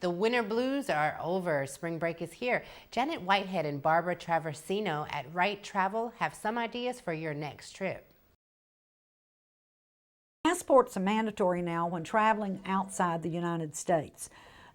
The winter blues are over. Spring break is here. Janet Whitehead and Barbara Traversino at Right Travel have some ideas for your next trip. Passports are mandatory now when traveling outside the United States.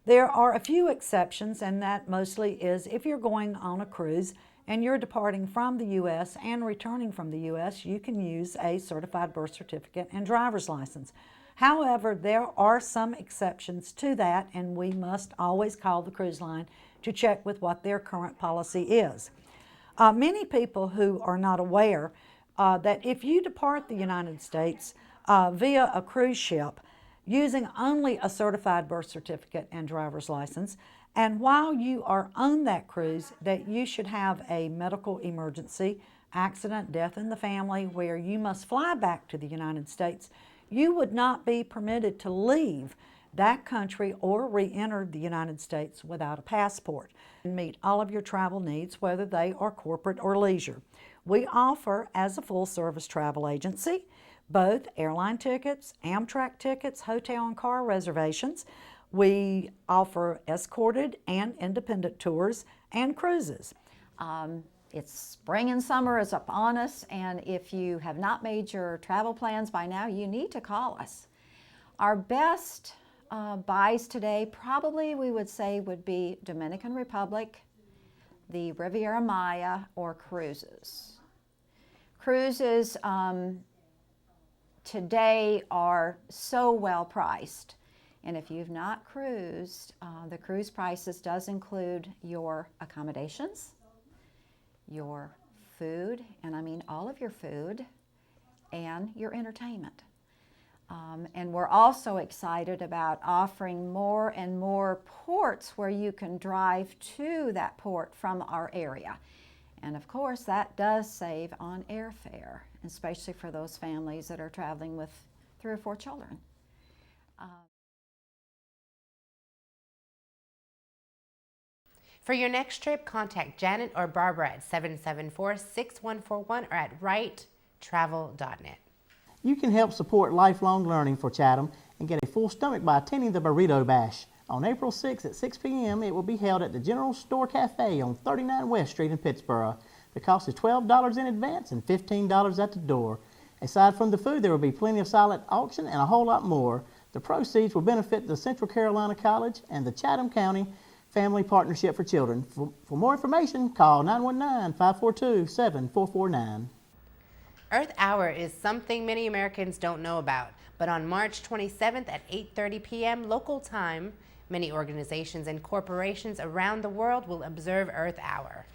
There are a few exceptions, and that mostly is if you're going on a cruise and you're departing from the U.S. and returning from the U.S., you can use a certified birth certificate and driver's license. However, there are some exceptions to that, and we must always call the cruise line to check with what their current policy is. Many people who are not aware that if you depart the United States via a cruise ship using only a certified birth certificate and driver's license, and while you are on that cruise, that you should have a medical emergency, accident, death in the family, where you must fly back to the United States, you would not be permitted to leave that country or re-enter the United States without a passport and meet all of your travel needs, whether they are corporate or leisure. We offer, as a full-service travel agency, both airline tickets, Amtrak tickets, hotel and car reservations. We offer escorted and independent tours and cruises. It's spring and summer is upon us, and if you have not made your travel plans by now, you need to call us. Our best buys today probably we would say would be Dominican Republic, the Riviera Maya, or cruises. Cruises today are so well priced, and if you've not cruised, the cruise prices does include your accommodations, your food, and I mean all of your food, and your entertainment. And we're also excited about offering more and more ports where you can drive to that port from our area. And of course, that does save on airfare, especially for those families that are traveling with 3 or 4 children. For your next trip, contact Janet or Barbara at 774-6141 or at righttravel.net. You can help support lifelong learning for Chatham and get a full stomach by attending the Burrito Bash. On April 6th at 6 p.m., it will be held at the General Store Cafe on 39 West Street in Pittsburgh. The cost is $12 in advance and $15 at the door. Aside from the food, there will be plenty of silent auction and a whole lot more. The proceeds will benefit the Central Carolina College and the Chatham County Family Partnership for Children. For more information, call 919-542-7449. Earth Hour is something many Americans don't know about, but on March 27th at 8:30 p.m. local time, many organizations and corporations around the world will observe Earth Hour.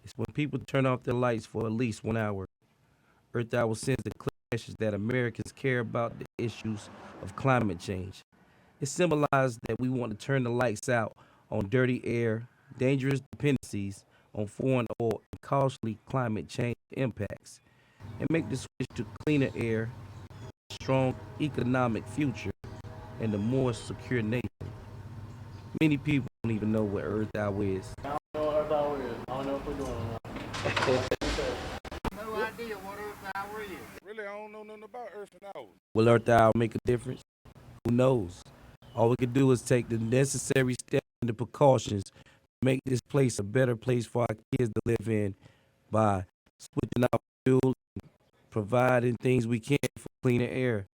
It's when people turn off their lights for at least 1 hour. Earth Hour sends the clear message that Americans care about the issues of climate change. It symbolizes that we want to turn the lights out on dirty air, dangerous dependencies on foreign oil, and costly climate change impacts, and make the switch to cleaner air, a strong economic future, and a more secure nation. Many people don't even know what Earth Hour is. I don't know what Earth Hour is. I don't know if we're doing it or not. No idea what Earth Hour is. Really, I don't know nothing about Earth Hour. Will Earth Hour make a difference? Who knows? All we can do is take the necessary steps and the precautions to make this place a better place for our kids to live in by switching out fuel and providing things we can for cleaner air.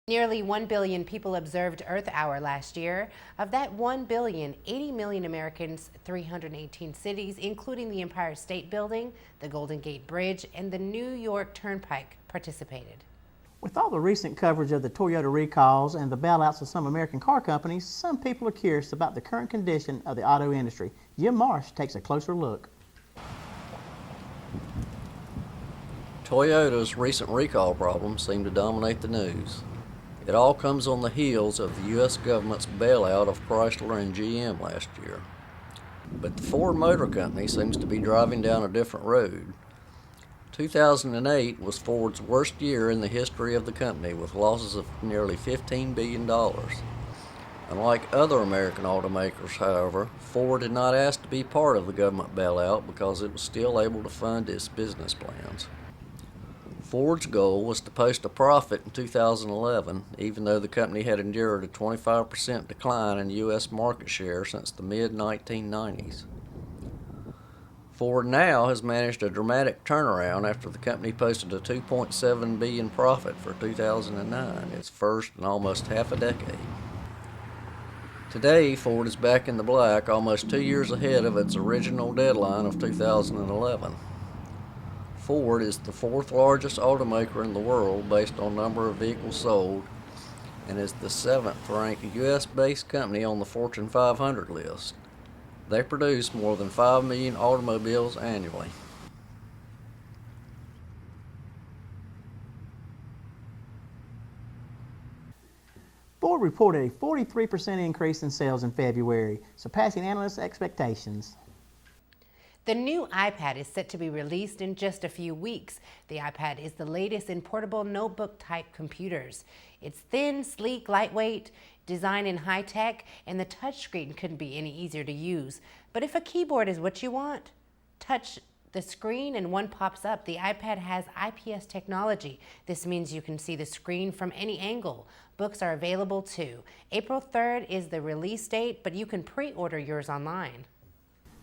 Nearly 1 billion people observed Earth Hour last year. Of that 1 billion, 80 million Americans, 318 cities, including the Empire State Building, the Golden Gate Bridge, and the New York Turnpike, participated. With all the recent coverage of the Toyota recalls and the bailouts of some American car companies, some people are curious about the current condition of the auto industry. Jim Marsh takes a closer look. Toyota's recent recall problems seem to dominate the news. It all comes on the heels of the U.S. government's bailout of Chrysler and GM last year. But the Ford Motor Company seems to be driving down a different road. 2008 was Ford's worst year in the history of the company, with losses of nearly $15 billion. Unlike other American automakers, however, Ford did not ask to be part of the government bailout because it was still able to fund its business plans. Ford's goal was to post a profit in 2011, even though the company had endured a 25% decline in U.S. market share since the mid-1990s. Ford now has managed a dramatic turnaround after the company posted a $2.7 billion profit for 2009, its first in almost half a decade. Today, Ford is back in the black, almost 2 years ahead of its original deadline of 2011. Ford is the fourth largest automaker in the world based on number of vehicles sold, and is the seventh ranked U.S.-based company on the Fortune 500 list. They produce more than 5 million automobiles annually. Ford reported a 43% increase in sales in February, surpassing analysts' expectations. The new iPad is set to be released in just a few weeks. The iPad is the latest in portable notebook-type computers. It's thin, sleek, lightweight, designed in high tech, and the touchscreen couldn't be any easier to use. But if a keyboard is what you want, touch the screen and one pops up. The iPad has IPS technology. This means you can see the screen from any angle. Books are available too. April 3rd is the release date, but you can pre-order yours online.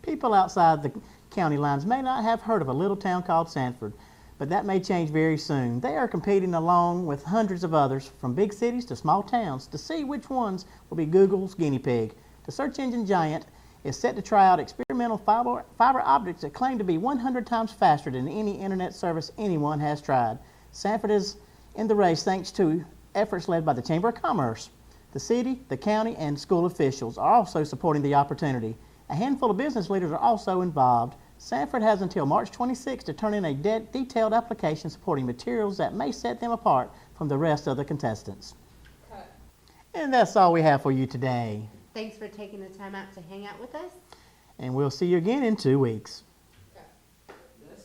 People outside the county lines may not have heard of a little town called Sanford, but that may change very soon. They are competing along with hundreds of others from big cities to small towns to see which ones will be Google's guinea pig. The search engine giant is set to try out experimental fiber optics that claim to be 100 times faster than any internet service anyone has tried. Sanford is in the race thanks to efforts led by the Chamber of Commerce. The city, the county, and school officials are also supporting the opportunity. A handful of business leaders are also involved. Sanford has until March 26 to turn in a detailed application supporting materials that may set them apart from the rest of the contestants. And that's all we have for you today. Thanks for taking the time out to hang out with us. And we'll see you again in 2 weeks.